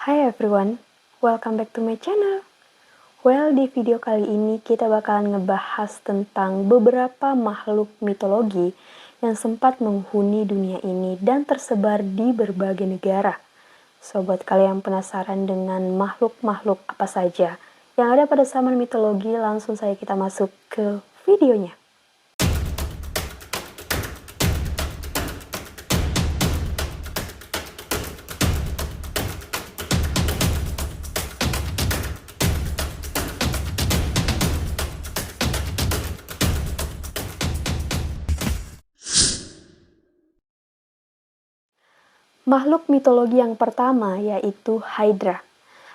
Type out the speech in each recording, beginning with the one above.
Hi everyone, welcome back to my channel. Well, di video kali ini kita bakalan ngebahas tentang beberapa makhluk mitologi yang sempat menghuni dunia ini dan tersebar di berbagai negara. So, buat kalian yang penasaran dengan makhluk-makhluk apa saja yang ada pada zaman mitologi, langsung saja kita masuk ke videonya. Makhluk mitologi yang pertama yaitu Hydra.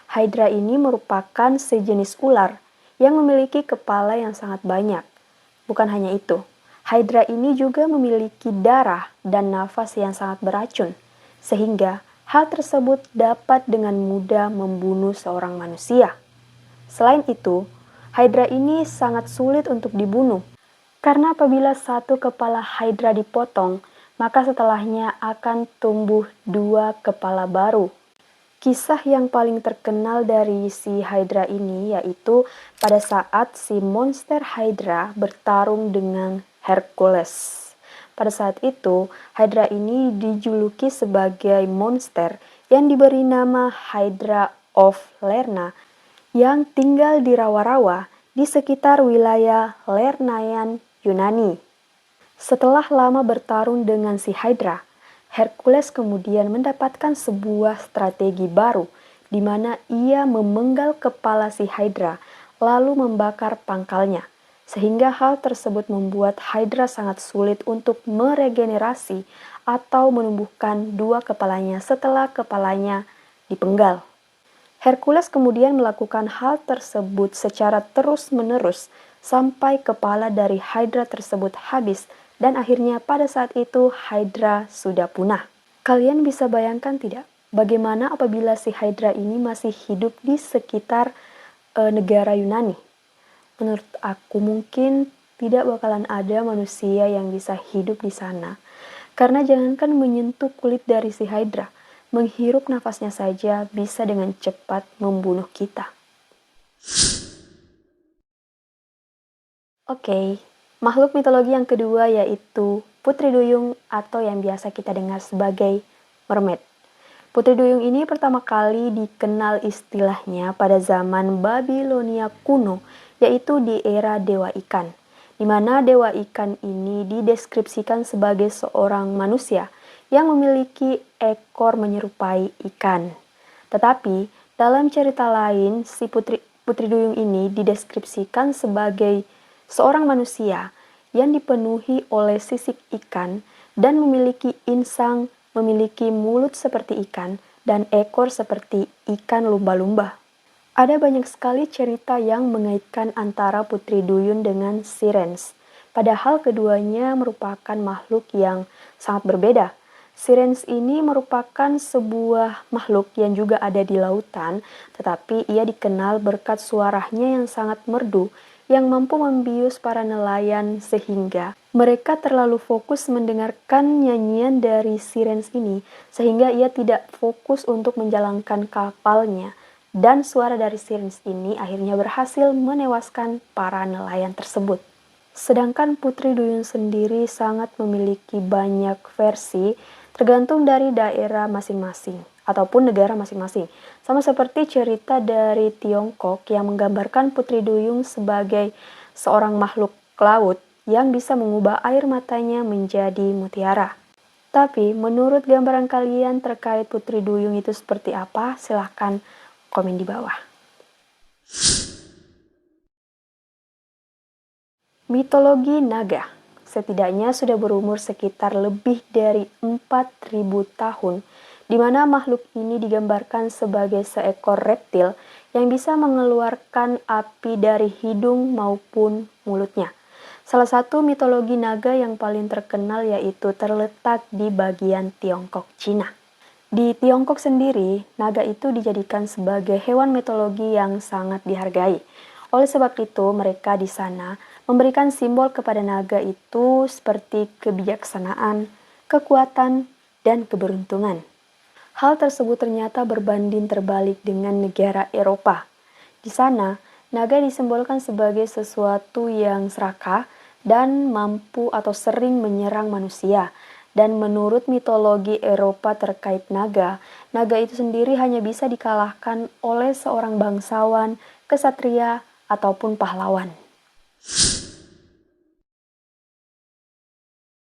Hydra ini merupakan sejenis ular yang memiliki kepala yang sangat banyak. Bukan hanya itu, Hydra ini juga memiliki darah dan nafas yang sangat beracun, sehingga hal tersebut dapat dengan mudah membunuh seorang manusia. Selain itu, Hydra ini sangat sulit untuk dibunuh, karena apabila satu kepala Hydra dipotong, maka setelahnya akan tumbuh dua kepala baru. Kisah yang paling terkenal dari si Hydra ini yaitu pada saat si monster Hydra bertarung dengan Hercules. Pada saat itu, Hydra ini dijuluki sebagai monster yang diberi nama Hydra of Lerna yang tinggal di rawa-rawa di sekitar wilayah Lernayan, Yunani. Setelah lama bertarung dengan si Hydra, Hercules kemudian mendapatkan sebuah strategi baru di mana ia memenggal kepala si Hydra lalu membakar pangkalnya. Sehingga hal tersebut membuat Hydra sangat sulit untuk meregenerasi atau menumbuhkan dua kepalanya setelah kepalanya dipenggal. Hercules kemudian melakukan hal tersebut secara terus-menerus sampai kepala dari Hydra tersebut habis dan akhirnya pada saat itu Hydra sudah punah. Kalian bisa bayangkan tidak bagaimana apabila si Hydra ini masih hidup di sekitar negara Yunani? Menurut aku mungkin tidak bakalan ada manusia yang bisa hidup di sana. Karena jangankan menyentuh kulit dari si Hydra, menghirup nafasnya saja bisa dengan cepat membunuh kita. Oke, makhluk mitologi yang kedua yaitu Putri Duyung atau yang biasa kita dengar sebagai mermaid. Putri Duyung ini pertama kali dikenal istilahnya pada zaman Babilonia kuno, yaitu di era Dewa Ikan, di mana Dewa Ikan ini dideskripsikan sebagai seorang manusia yang memiliki ekor menyerupai ikan. Tetapi, dalam cerita lain, si Putri Duyung ini dideskripsikan sebagai seorang manusia yang dipenuhi oleh sisik ikan dan memiliki insang, memiliki mulut seperti ikan, dan ekor seperti ikan lumba-lumba. Ada banyak sekali cerita yang mengaitkan antara Putri Duyung dengan Sirens, padahal keduanya merupakan makhluk yang sangat berbeda. Sirens ini merupakan sebuah makhluk yang juga ada di lautan, tetapi ia dikenal berkat suaranya yang sangat merdu yang mampu membius para nelayan sehingga mereka terlalu fokus mendengarkan nyanyian dari Sirens ini sehingga ia tidak fokus untuk menjalankan kapalnya dan suara dari Sirens ini akhirnya berhasil menewaskan para nelayan tersebut. Sedangkan Putri Duyung sendiri sangat memiliki banyak versi tergantung dari daerah masing-masing ataupun negara masing-masing. Sama seperti cerita dari Tiongkok yang menggambarkan Putri Duyung sebagai seorang makhluk laut yang bisa mengubah air matanya menjadi mutiara. Tapi menurut gambaran kalian terkait Putri Duyung itu seperti apa? Silahkan komen di bawah. Mitologi naga setidaknya sudah berumur sekitar lebih dari 4.000 tahun, di mana makhluk ini digambarkan sebagai seekor reptil yang bisa mengeluarkan api dari hidung maupun mulutnya. Salah satu mitologi naga yang paling terkenal yaitu terletak di bagian Tiongkok, Cina. Di Tiongkok sendiri, naga itu dijadikan sebagai hewan mitologi yang sangat dihargai. Oleh sebab itu, mereka di sana memberikan simbol kepada naga itu seperti kebijaksanaan, kekuatan, dan keberuntungan. Hal tersebut ternyata berbanding terbalik dengan negara Eropa. Di sana, naga disimbolkan sebagai sesuatu yang serakah dan mampu atau sering menyerang manusia. Dan menurut mitologi Eropa terkait naga, naga itu sendiri hanya bisa dikalahkan oleh seorang bangsawan, kesatria, ataupun pahlawan.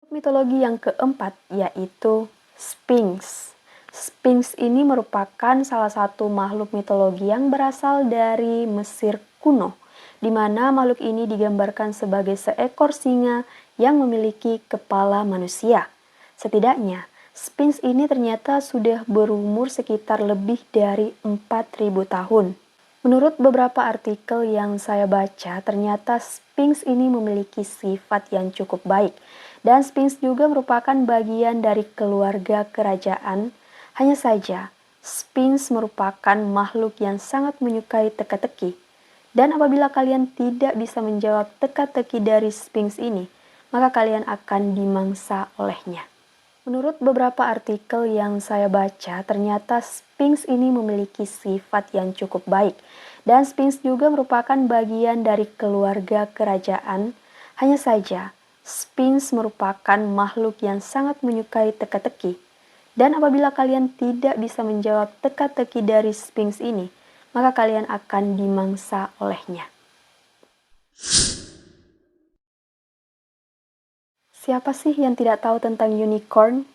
Mitologi yang keempat yaitu Sphinx. Sphinx ini merupakan salah satu makhluk mitologi yang berasal dari Mesir kuno, di mana makhluk ini digambarkan sebagai seekor singa yang memiliki kepala manusia. Setidaknya, Sphinx ini ternyata sudah berumur sekitar lebih dari 4.000 tahun. Menurut beberapa artikel yang saya baca, ternyata Sphinx ini memiliki sifat yang cukup baik. Dan Sphinx juga merupakan bagian dari keluarga kerajaan. Hanya saja, Sphinx merupakan makhluk yang sangat menyukai teka-teki. Dan apabila kalian tidak bisa menjawab teka-teki dari Sphinx ini, maka kalian akan dimangsa olehnya. Menurut beberapa artikel yang saya baca, ternyata Sphinx ini memiliki sifat yang cukup baik. Dan Sphinx juga merupakan bagian dari keluarga kerajaan. Hanya saja, Sphinx merupakan makhluk yang sangat menyukai teka-teki. Dan apabila kalian tidak bisa menjawab teka-teki dari Sphinx ini, maka kalian akan dimangsa olehnya. Siapa sih yang tidak tahu tentang unicorn?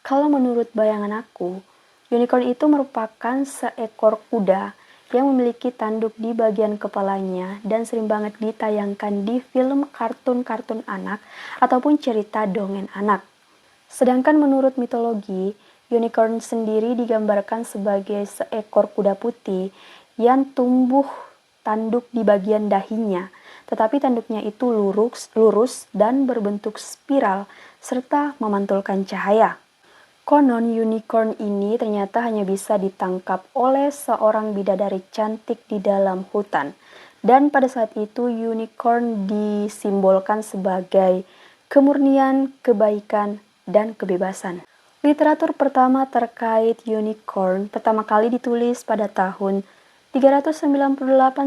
Kalau menurut bayangan aku, unicorn itu merupakan seekor kuda yang memiliki tanduk di bagian kepalanya dan sering banget ditayangkan di film kartun-kartun anak ataupun cerita dongeng anak. Sedangkan menurut mitologi, unicorn sendiri digambarkan sebagai seekor kuda putih yang tumbuh tanduk di bagian dahinya, tetapi tanduknya itu lurus dan berbentuk spiral serta memantulkan cahaya. Konon unicorn ini ternyata hanya bisa ditangkap oleh seorang bidadari cantik di dalam hutan. Dan pada saat itu unicorn disimbolkan sebagai kemurnian, kebaikan, dan kebebasan. Literatur pertama terkait unicorn pertama kali ditulis pada tahun 398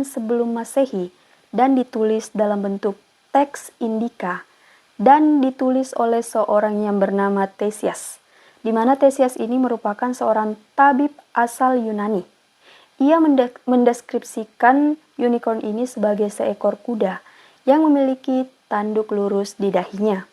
sebelum Masehi dan ditulis dalam bentuk teks Indika dan ditulis oleh seorang yang bernama Theseus, di mana Theseus ini merupakan seorang tabib asal Yunani. Ia mendeskripsikan unicorn ini sebagai seekor kuda yang memiliki tanduk lurus di dahinya.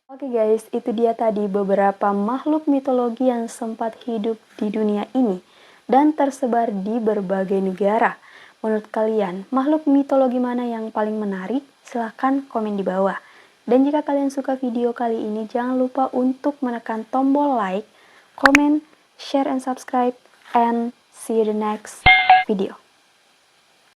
Oke guys, itu dia tadi beberapa makhluk mitologi yang sempat hidup di dunia ini dan tersebar di berbagai negara. Menurut kalian, makhluk mitologi mana yang paling menarik? Silahkan komen di bawah. Dan jika kalian suka video kali ini, jangan lupa untuk menekan tombol like, comment, share, and subscribe. And see you the next video.